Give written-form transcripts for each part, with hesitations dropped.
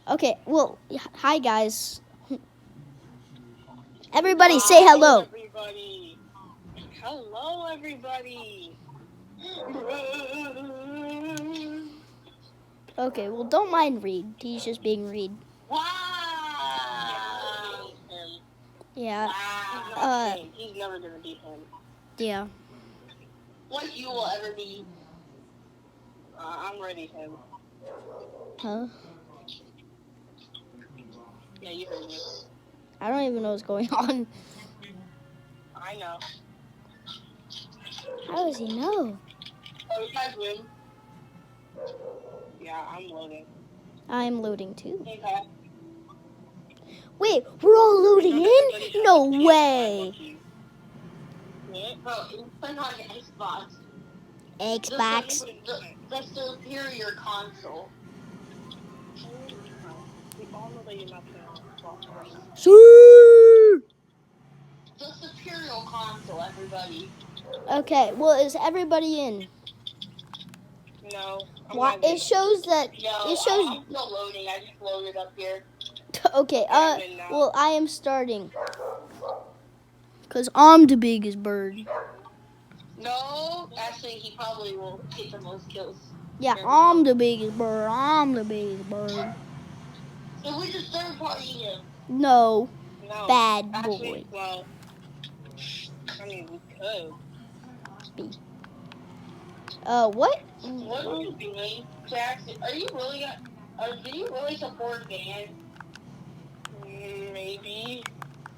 Okay, well, hi guys. Everybody say hello. Everybody. Hello, everybody. Okay, well, don't mind Reed. He's just being Reed. Wow. Yeah. Wow. He's never gonna beat him. Yeah. What you will ever be. I'm ready him. Huh? Yeah, you heard me. I don't even know what's going on. I know. How does he know? Oh, you guys win. Yeah, I'm loading. I'm loading too. Okay. Wait, we're all loading in? No way. Bro, you put on the Xbox. Xbox. The superior console. We all know that you're not playing. Sure. The superior console, everybody. Okay, well, is everybody in? No. Why? It shows that. No, It shows. I'm still loading. I just loaded up here. Okay. I'm in now. Well, I am starting. Cause I'm the biggest bird. No, actually, he probably will get the most kills. Yeah, I'm the biggest bird. I'm the biggest bird. So we just third party him. No. No. Bad Actually, boy. well, I mean, we could. What? What are you doing, Jackson? Are you really? Do you really support Dan? Maybe.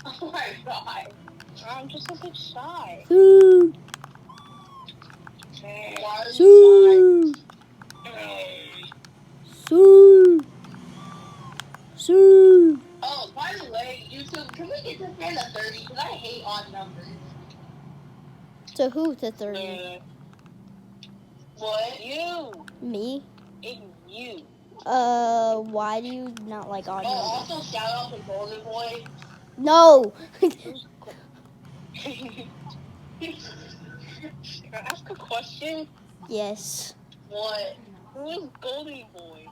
Oh my god. I'm just a bit shy. Sue. Why are you Sue. shy? Sue. Sue. Oh, by the way, YouTube, can we get this man to 30? Because I hate odd numbers. To who to 30? What? You. Me? It's you. Why do you not like odd numbers? Also shout out to Golden Boy. No. Can I ask a question? Yes. What? Who is Golden Boy?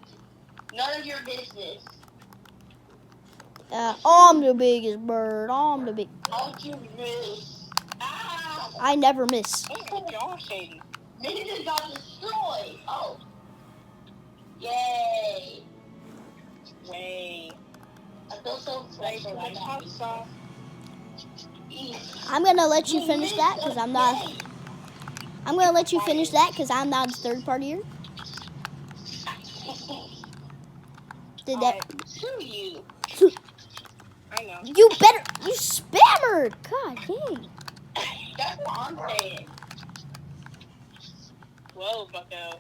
None of your business. I'm the biggest bird. I'm the big. How'd you miss? Ow! I never miss. What y'all saying? Nigga just got destroyed. Oh. Yay. Way. I feel so special right now. I'm gonna let you finish that because I'm not. I'm gonna let you finish that because I'm not a third partier. Did that? Screw you. I know. You better. You spammer. God dang. That's what I'm saying. Whoa, Bucko.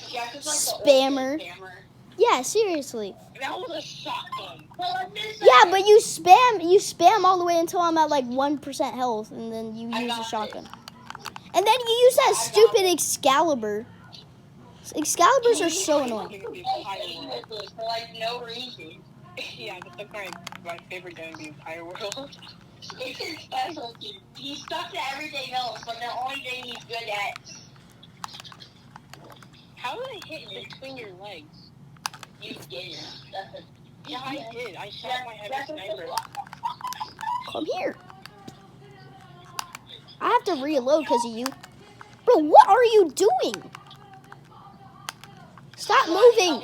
Yeah, like Spammer. Yeah, seriously. That was a shotgun. Yeah, but you spam all the way until I'm at like 1% health, and then you use a shotgun. And then you use that stupid Excalibur. Excaliburs are so annoying. For like no reason. Yeah, that's like my favorite gun in the entire world. It's his specialty. He's stuck to everything else, but the only thing he's good at. How did I hit between your legs? You didn't. Yeah, I did. I shot my heavy sniper. Come here. I have to reload because of you. Bro, what are you doing? Stop moving.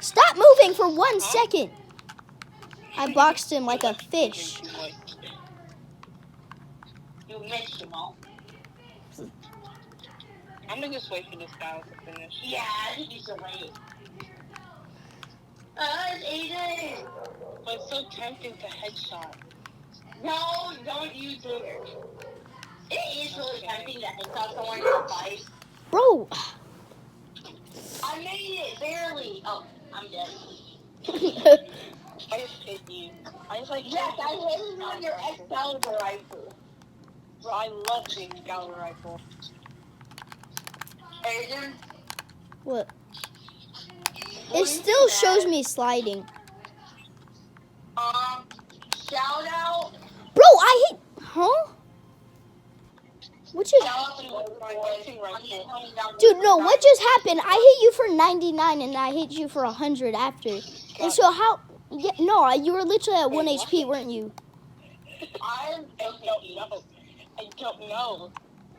Stop moving for 1 second. I boxed him like a fish. You missed him all. I'm gonna just wait for this guy to finish. Yeah, I think you should wait. It's Aiden! But it's so tempting to headshot. No, don't use it. It is really tempting to headshot someone in a fight. Bro. I made it, barely. Oh, I'm dead. I just hit you. I just like yes, I hit you on your Excalibur rifle. Bro, I love the Excalibur rifle. Aiden? What? It still shows me sliding. Shout out. Bro, I hit. Huh? What just? Dude, no. What just happened? I hit you for 99 and I hit you for 100 after. And so how? Yeah, no, you were literally at 1 Wait, HP, what? weren't you? I don't know. I don't know.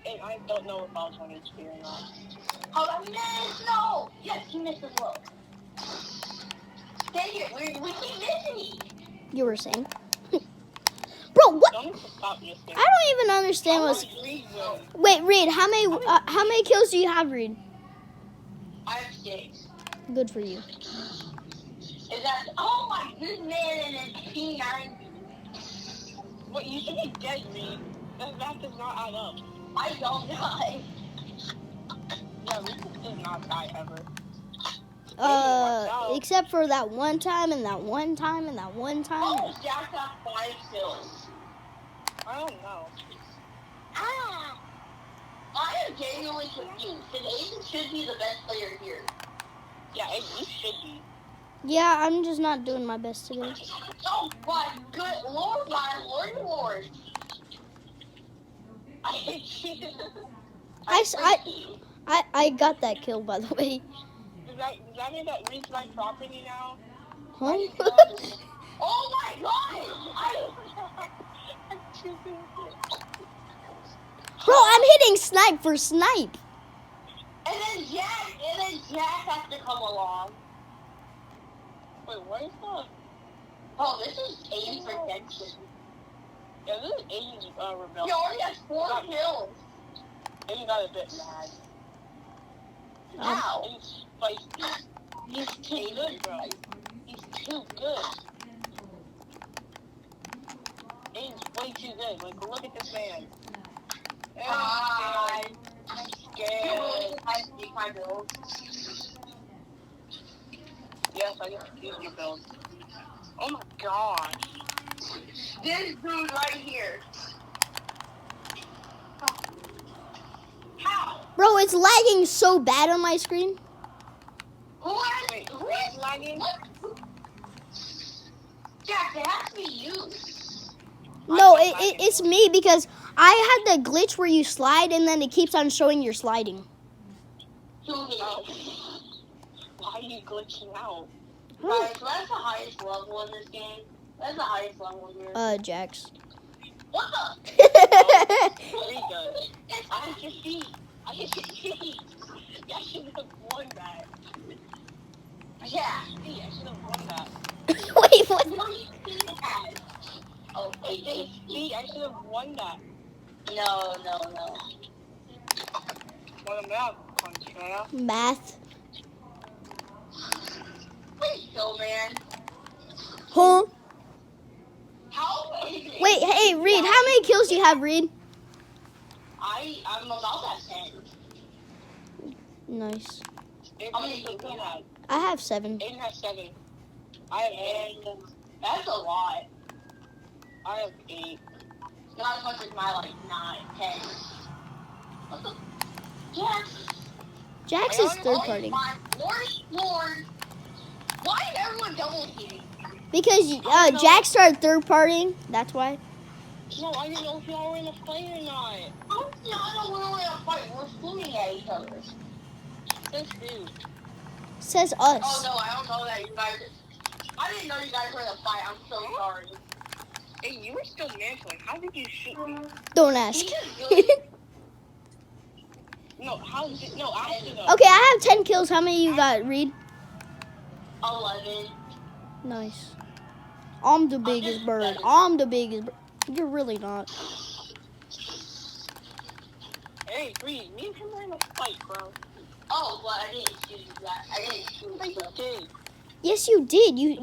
And I don't know if I was 1 HP or not. How did I miss? No! Yes, he missed as well. Dang it, we keep missing. You were saying. Bro, what? Don't need to stop missing. I don't even understand what's. Wait, Reid, how many kills do you have, Reid? I have 6. Good for you. Is that? Oh my good man, and then P90. What, you should be dead, Reid. That does not add up. I don't die. Yeah, Reid does not die ever. Except for that one time and that one time and that one time. Oh, Jax got 5 kills. I don't know. Ah! I am genuinely confused. And Aiden should be the best player here. Yeah, Aiden, you should be. Yeah, I'm just not doing my best today. Oh my good lord, my lord. I hate you. I got that kill, by the way. Does that mean that Reid's my property now? Huh? Oh my god! I'm choosing it. Bro, I'm hitting snipe for snipe. And then Jack has to come along. Wait, what is that? Oh, this is Aiden's protection. Yeah, this is Aiden's rebellion. He already has 4 kills. Aiden got a bit mad. Wow. Aiden's spicy. He's too good, bro. He's too good. Aiden's way too good. Like, look at this man. I'm scared. I see my build. Yes, I just used your build. Oh my gosh. This dude right here. How? Bro, it's lagging so bad on my screen. Who is lagging? Jack, it has to be you. No, it's me because I had the glitch where you slide and then it keeps on showing you're sliding. Oh. Why are you glitching out? Guys, so that's the highest level in this game. That's the highest level here. Jax. What the? Pretty good. I hit your feet. I should have won that. Yeah, see, I should have won that. Wait, what? Oh, see, I should have won that. No. What a math, Contrail. Math. Wait, so man. Huh? How? Wait, hey, Reid, how many kills do you have, Reid? I'm about that 10. Nice. How many kills do you have? I have 7. Aiden has 7. I have 8. That's a lot. I have 8. Not as much as my, 9, 10. What the? Jax. Jax is third party. Lord. Why is everyone double teaming? Because Jax started third partying. That's why. No, I didn't know if y'all were in a fight or not. I don't know we're in a fight. We're shooting at each other. Says who? Says us. Oh no, I don't know that you guys. I didn't know you guys were in a fight. I'm so sorry. Hey, you were still mantling. How did you shoot me? Don't ask. No, how did you? No, after though. Okay, I have 10 kills. How many you got, Reid? 11. Nice. I'm the biggest bird. I'm the biggest bird. You're really not. Hey, Reid, me and him were in a fight, bro. Oh, but I didn't shoot that. I didn't shoot that. Yes, you did. You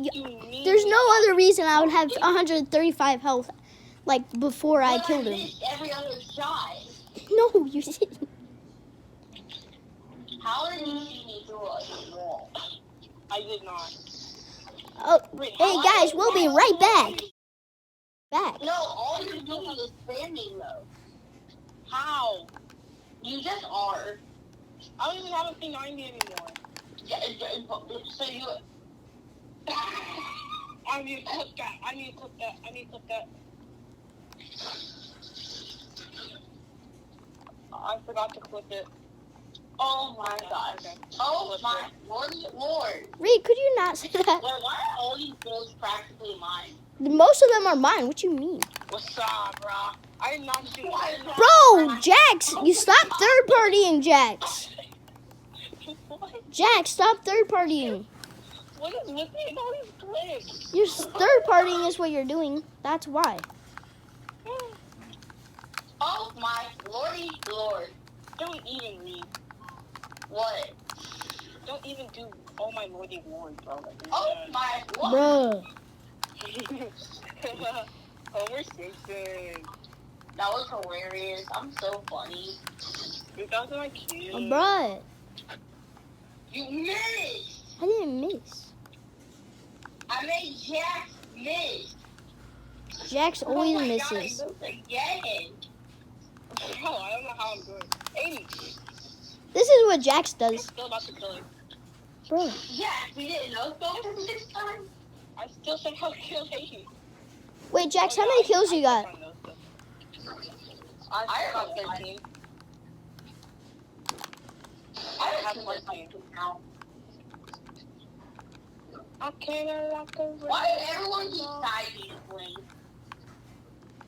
there's no other reason I would have 135 health, like, before I killed him. I missed every other shot. No, you didn't. How did you see me through a wall? I did not. Oh, hey guys, we'll be right back. No, all you're doing is spamming though. How? You just are. I don't even have a P90 anymore. Yeah, so you. I need to clip that. I need to clip that. I forgot to clip it. Oh my gosh. Oh my lord. Reed, could you not say that? Well, why are all these girls practically mine? Most of them are mine. What you mean? What's up, bro? I did not do Bro, Jax, you stop third partying, Jax. What? Jax, stop third partying. What is with me and all these clicks? Your third partying is what you're doing. That's why. Oh my lordy lord. Don't even read. What? Don't even do oh my lordy lord, bro. Oh my lord. Bruh. Homer Simpson. That was hilarious. I'm so funny. Dude, that was my cute. Bruh. You missed. I didn't miss. I made Jax miss. Jax always oh my misses. God, again. Bro, I don't know how I'm doing. 80. This is what Jax I'm does. still about to kill him. Bro. Yeah, we didn't know so this time. I still somehow killed 80. Wait, Jax, how many kills you got? I got 13. I have 14 now. Why did everyone keep siding playing?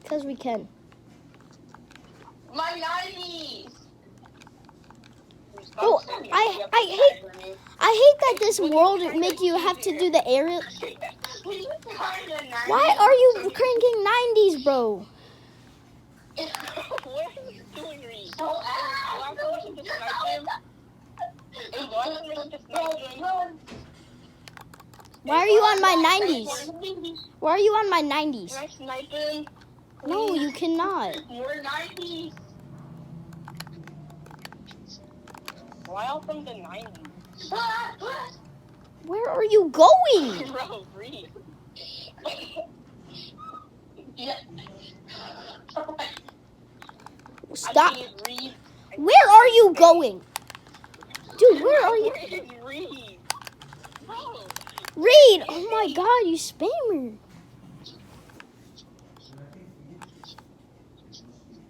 Because we can. My 90s! Oh, I hate that this world make you have to do the aerial. Why are you cranking 90s, bro? What are you doing, Reed? Why are you on my 90s? Why are you on my 90s? Can I snipe him? No, you cannot. More 90s. Why all from the 90s? Where are you going? Bro, Reed. Yeah. Stop. Where are you going? Dude, where are you? Reed. Bro. Reed, oh my god, you spammer.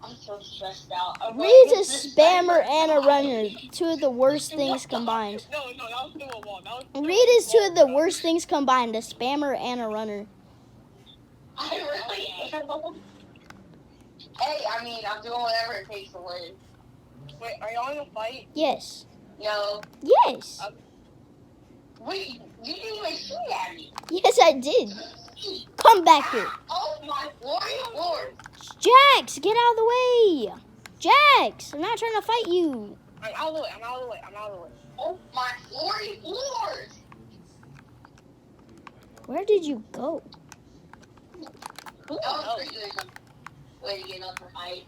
I'm so stressed out. Reed's a spammer and a runner. Two of the worst things combined. No, that was through a wall. Reed is two of the worst things combined, a spammer and a runner. I really am. Hey, I mean, I'm doing whatever it takes to win. Wait, are y'all in a fight? Yes. No. Yes. Wait, you didn't even shoot at me. Yes, I did. Come back here. Oh my lord. Jax, get out of the way. Jax, I'm not trying to fight you. I'm out of the way. Oh my lord. Where did you go? That was pretty good. Way to get up the fight.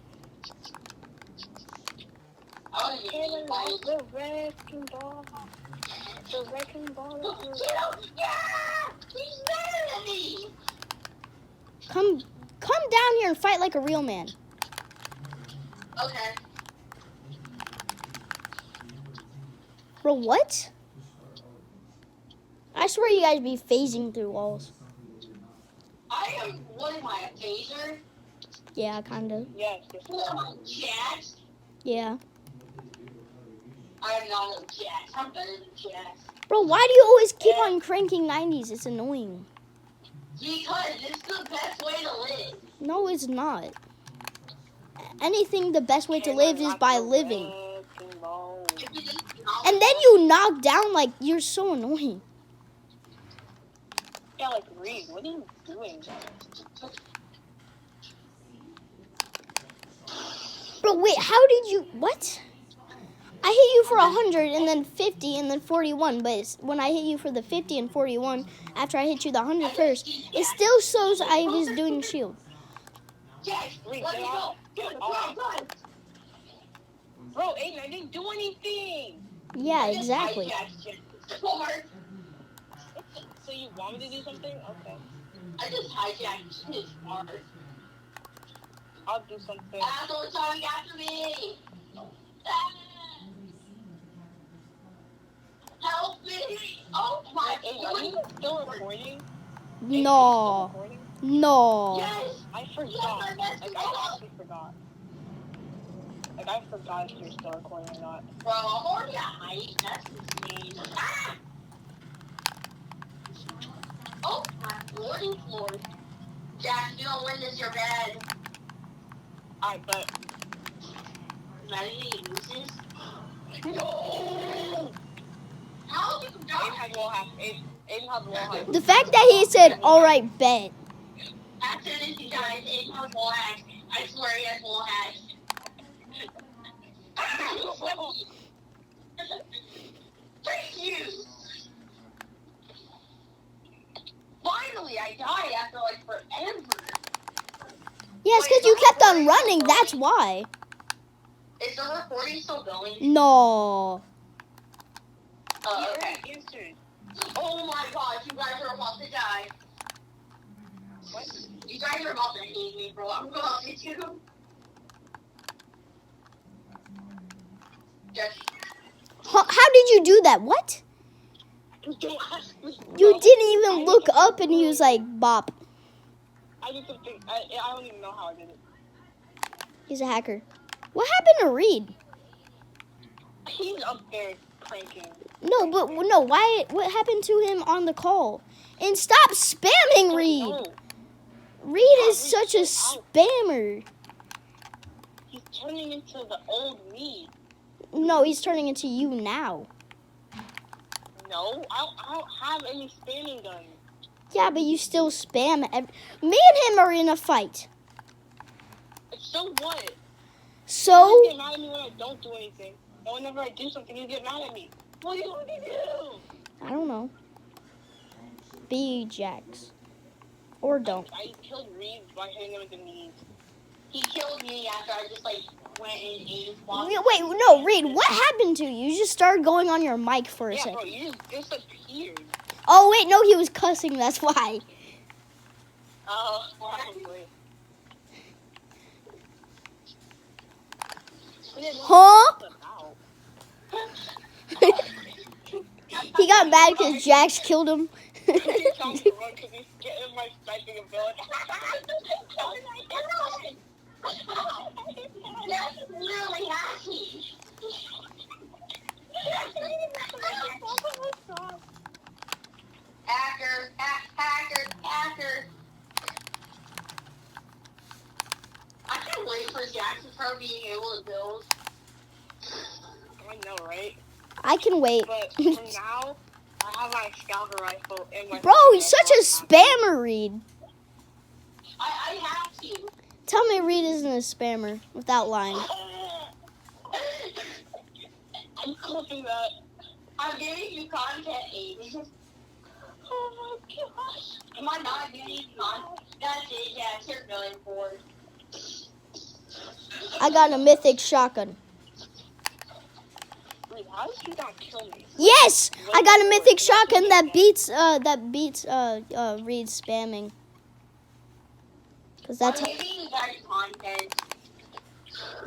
I want to get the wrecking ball. The wrecking ball. Yeah! He's better than me! Come down here and fight like a real man. Okay. Bro, what? I swear you guys be phasing through walls. I am, what am I, a phaser? Yeah, kind of. Yes. What am I, Jax? Yeah. I am not a Jax. I'm better than Jax. Bro, why do you always keep on cranking 90s? It's annoying. Because it's the best way to live. No, it's not. Anything, the best way to live is by living. And then you knock down, like, you're so annoying. Yeah, like, Reed, what are you doing? Bro, wait, how did you, what? I hit you for 100 and then 50 and then 41, but when I hit you for the 50 and 41, after I hit you the 100 first, it still shows I was doing shield. Yes, Reed, get off. Bro, Aiden, I didn't do anything. Yeah, exactly. So you want me to do something? Okay. I just hijacked his part. I'll do something. Asshole's coming after me! Help me! Oh my god! Are you still recording? No. No. Yes! I forgot. Like, I actually forgot. Like, I forgot if you're still recording or not. Bro, I'm already at height. That's insane. Ah! Oh, my lord. Jack, you don't win this, you're bad. Alright, but... Imagine he loses. No! How did you die? Aiden has wall hack. Aiden has wall hack. The fact that he said, alright, bet. After this, you guys, Aiden has wall hack. I swear he has wall hack. Thank you! Finally, I died after like forever. Yes, because you kept on running, that's why. Is the recording still going? No. Okay. Oh my gosh, you guys are about to die. What? You guys are about to hate me, bro. I'm about to too. Just... How did you do that? What? Don't ask me. You didn't even look up and he was like, bop. I didn't think, I don't even know how I did it. He's a hacker. What happened to Reid? He's up there pranking. No, but no, why? What happened to him on the call? And stop spamming Reid. No. Reid is such a spammer. He's turning into the old me. No, he's turning into you now. No, I don't have any spamming guns. Yeah, but you still spam. Me and him are in a fight. So what? So? You get mad at me when I don't do anything. And whenever I do something, you get mad at me. What do you want me to do? I don't know. Be Jax. Or don't. I killed Reid by hitting him with the knees. He killed me after I just like went in Aiden's box. Wait, no, Reid, what happened to you? You just started going on your mic for a second. Bro, you just disappeared. Oh, wait, no, he was cussing, that's why. Oh, probably. Huh? He got mad because Jax killed him. Hacker. I can't wait for Jax to start being able to build. I know, right? I can wait. But for now, I have my scalper rifle and my... Bro, he's such a spammer, Reid. I have to. Tell me Reid isn't a spammer, without lying. I'm clipping that. I'm giving you content, Aiden. Oh my gosh. Am I not giving you content? That's it, yeah, it's your going for. I got a mythic shotgun. Wait, how did you not kill me? Yes! I got a mythic shotgun that beats Reid spamming. Cause that's I'm giving you guys content.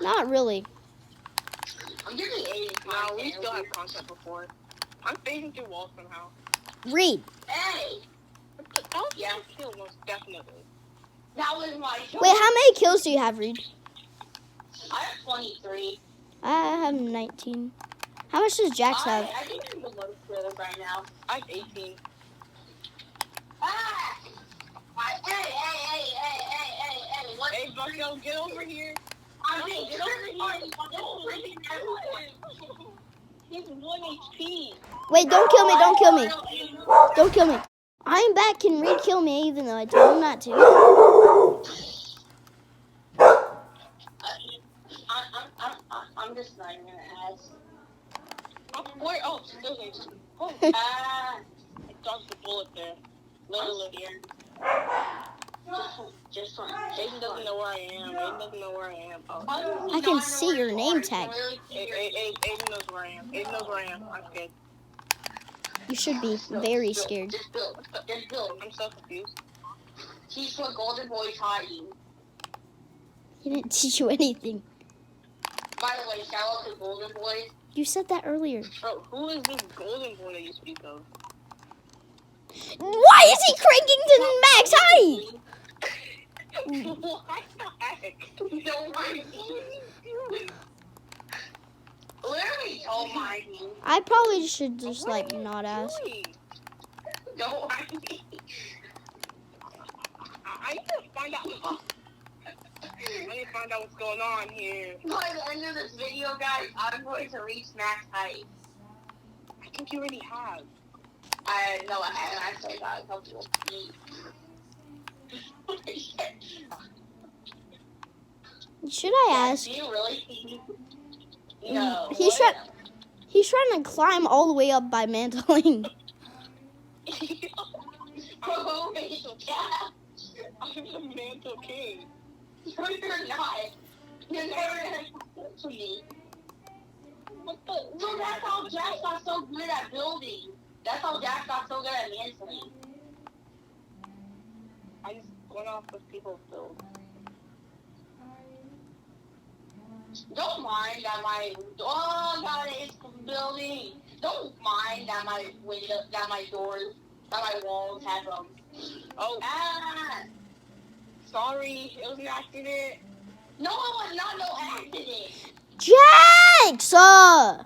Not really. I'm giving Aiden content. No, we still have content before. I'm phasing through walls somehow. Reid. Hey! That was my kill, most definitely. That was my shot. Wait, how many kills do you have, Reid? I have 23. I have 19. How much does Jax have? I think I'm the most kills right now. I have 18. Ah! Hey, what? Hey, Bucko, get over here. Get over here. He's 1 HP. Wait, don't kill me, don't kill me. Don't kill me. I'm back. Can Reid kill me even though I told him not to? I'm just not even gonna ask. Where? Oh, scissors. Oh, I dodged the bullet there. Literally here. Just one. Aiden doesn't know where I am. Oh. I can see your name tag. Aiden knows where I am. I'm scared. You should be very scared. Just build. I'm so confused. Teach what Golden Boy taught you. He didn't teach you anything. By the way, shout out to Golden Boy. You said that earlier. Bro, who is this Golden Boy that you speak of? Why is he cranking to max height? Why the heck? Literally, don't mind me. I probably should just like not ask. Don't mind me. I need to find out. I need to find out what's going on here. By the end of this video, guys, I'm going to reach max height. I think you already have. I haven't actually got a couple of feet. Should I ask? Do you really? No. He's trying to climb all the way up by mantling. Oh, yeah. I'm the mantle king. No, you're not. You're never gonna to me. What the? No, that's how Jax got so good at building. That's how Jax got so good at mantling. I just went off with people's build. Don't mind that my it's building. Don't mind that my window, that my doors, that my walls have Oh, sorry, it was an accident. No, it was not no accident. Jax! No,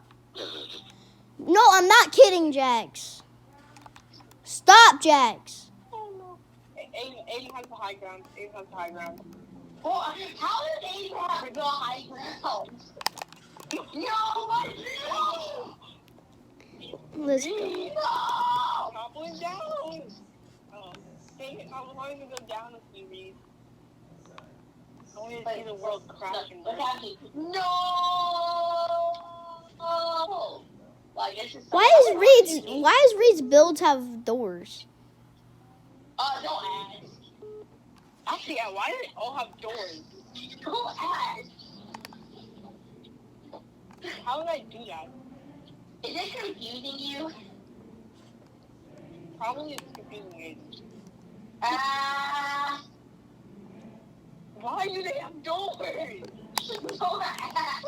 I'm not kidding, Jax. Stop, Jax. Oh no. Aiden has the high ground. Aiden has the high ground. Well, how did they have to go high ground? No, what? Let's go. No! Top went down. Oh, dang it, I wanted to go down with you, Reid. I wanted to see the world crash and burn. What's happening? No! Well, I guess it's Why is Reed's builds have doors? Don't ask. Actually, yeah, why do they all have doors? Don't ask. How did I do that? Is it confusing you? Probably it's confusing me. Why do they have doors? Don't ask.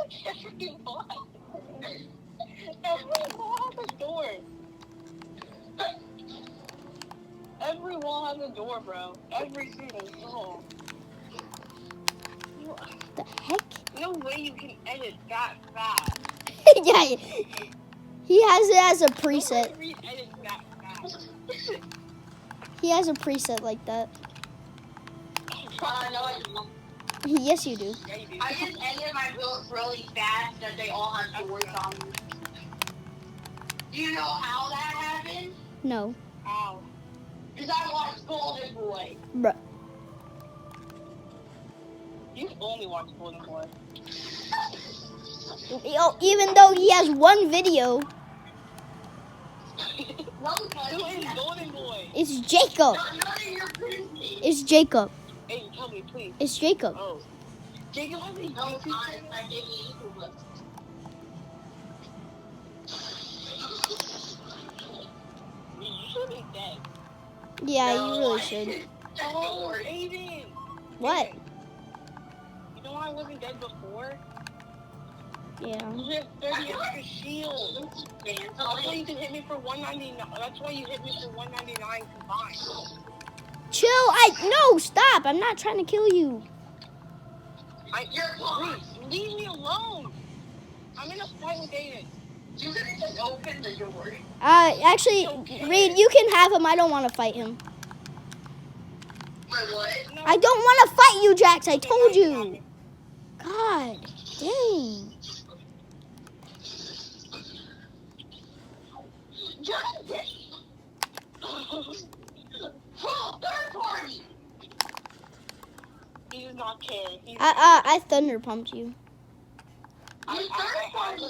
Every wall has a door. Every wall has a door, bro. Every single wall. The heck? No way you can edit that fast. Yeah, he has it as a preset. Nobody edits that fast. He has a preset like that. No, I don't. Yes, you do. Yeah, you do. I just ended my builds really fast that they all have doors on them. Do you know how that happened? No, Ow. Because I watched Golden Boy. bruh. You only watch Golden Boy. Even though he has one video, No, Who is Golden Boy? it's Jacob. none of your business. It's Jacob. Hey, tell me, please. It's Jacob. Oh. Jacob has a No, YouTube channel? I didn't YouTube. You should be dead. Yeah, No, you really I should. didn't. Oh, Aiden! What? Aiden, you know why I wasn't dead before? Yeah. You have 30 extra shields. That's why you can hit me for 199. That's why you hit me for 199 combined. Chill. No, stop. I'm not trying to kill you. Reid, leave me alone. I'm in a fight with Aiden. You could have just opened the door. Actually, Reid, you can have him. I don't want to fight him. Wait, what? No, I don't want to fight you, Jax. I okay, told now you you. have me. God, dang. Third party. He does not care. I thunder pumped you. You third party.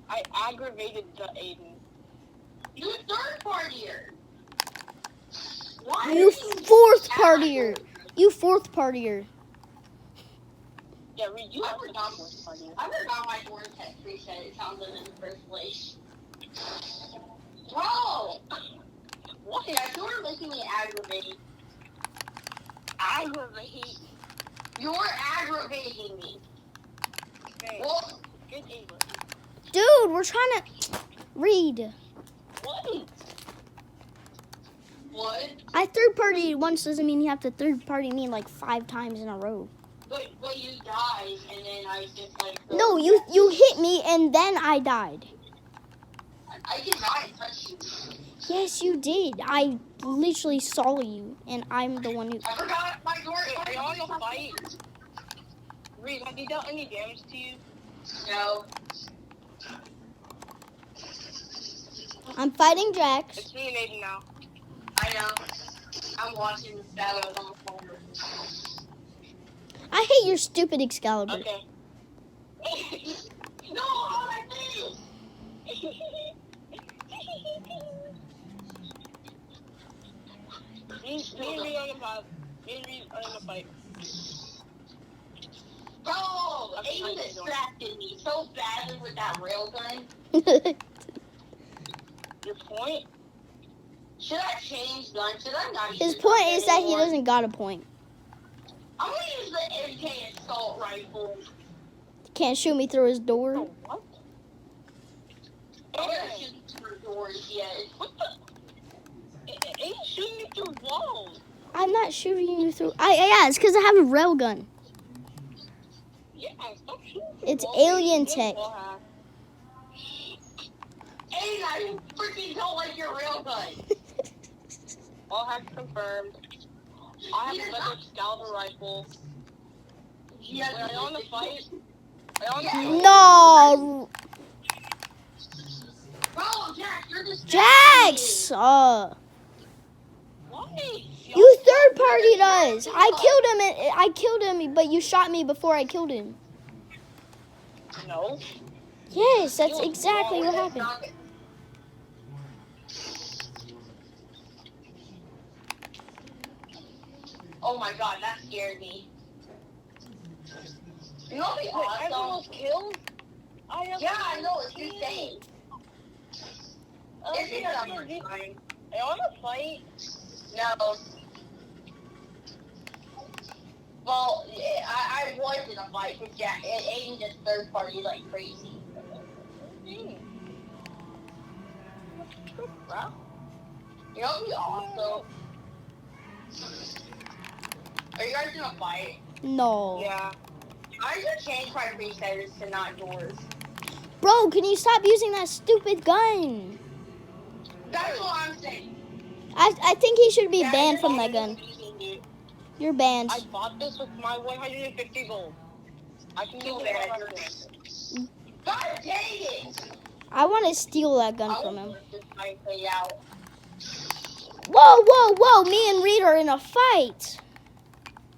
I aggravated the Aiden. You third partier. Why? You fourth partier. You fourth partier. Yeah, Reid, you I have to forgot- fourth party. I forgot my vortex reset. It sounded in the first place. Bro! What? Yeah, you were making me aggravate. Aggravate. You're aggravating me. Okay. Well, Get Aiden. Dude, we're trying to read. What? what? I third party once doesn't mean you have to third party me like 5 times in a row. But you died, and then I just like. No, you hit me and then I died. I did not touch you. Yes, you did. I literally saw you, and I'm the one who. I forgot my door. Are y'all in a fight? Reed, have you done any damage to you? No. I'm fighting Jax. It's me and Aiden now. I know. I'm watching this battle on the phone. I hate your stupid Excalibur. Okay. No, all I did. Me and Reed are in a fight. Me and Reed are in a fight. Bro, Aiden distracted me so badly with that railgun. Your point? Should I change gun? Should I not use His the point gun is that he anymore? doesn't got a point. I'm gonna use the MK assault rifle. Can't shoot me through his door. Oh, what? I'm gonna shoot through doors yet. What the? Aiden's shooting me through walls. I'm not shooting you through. Yeah, it's because I have a railgun. Yeah, stop shooting through It's walls. alien Good tech. ball hack. Aiden, I freaking don't like your railgun. All hacks confirmed. I have a better Excalibur rifle. Yeah, Wait, are you on the fight? Are you on the Yeah. fight? No, Bro, Jax, you're distracting Jax. me. Why? You third partied us. I killed him, but you shot me before I killed him. No. Yes, that's exactly what happened. Oh my god, that scared me. You know what'd be Wait, everyone awesome? was killed? Yeah, I know, it's insane. It's Okay, not are you fine. on a fight? No. Well, I was in a fight with Jack. Aiden just third party like crazy. Bro. You know what'd be awesome? Are you guys in a fight? No. Yeah. I just changed my presets to not doors. Bro, can you stop using that stupid gun? That's what I'm saying. I think he should be Yeah, banned you're from that not gun. using it. You're banned. I bought this with my 150 gold. I can Too do bad. it. God dang it! I want to steal that gun I from him. was just trying to play out. Whoa! Me and Reed are in a fight.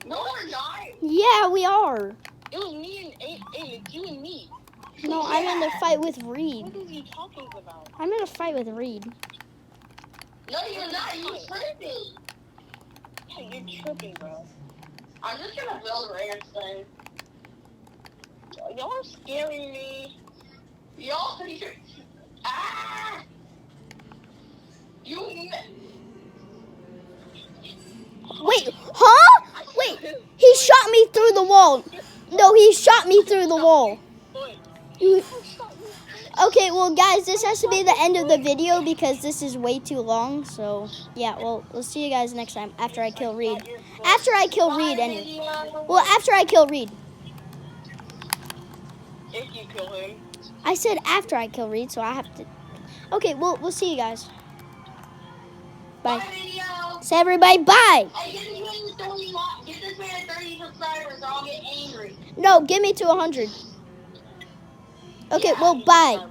No, we're not. Yeah, we are. It was me and Aiden. It's you and me. No, I'm in a fight with Reed. What is he talking about? I'm in a fight with Reed. No, you're not. You're tripping. Yeah, you're tripping, bro. I'm just gonna build ramps then. Y'all are scaring me. Y'all think you're... Ah! You... Wait, huh? Wait, he shot me through the wall. No, he shot me through the wall. Boy, You- Okay, well, guys, this has to be the end of the video because this is way too long. So, yeah, well, we'll see you guys next time after I kill Reed. After I kill Reed, anyway. Well, after I kill Reed. if you kill him. I said after I kill Reed, so I have to. Okay, well, we'll see you guys. Bye. Video. Say everybody bye. Hey, get this man 30 subscribers or I'll get angry. No, give me to 100. Okay, well, bye.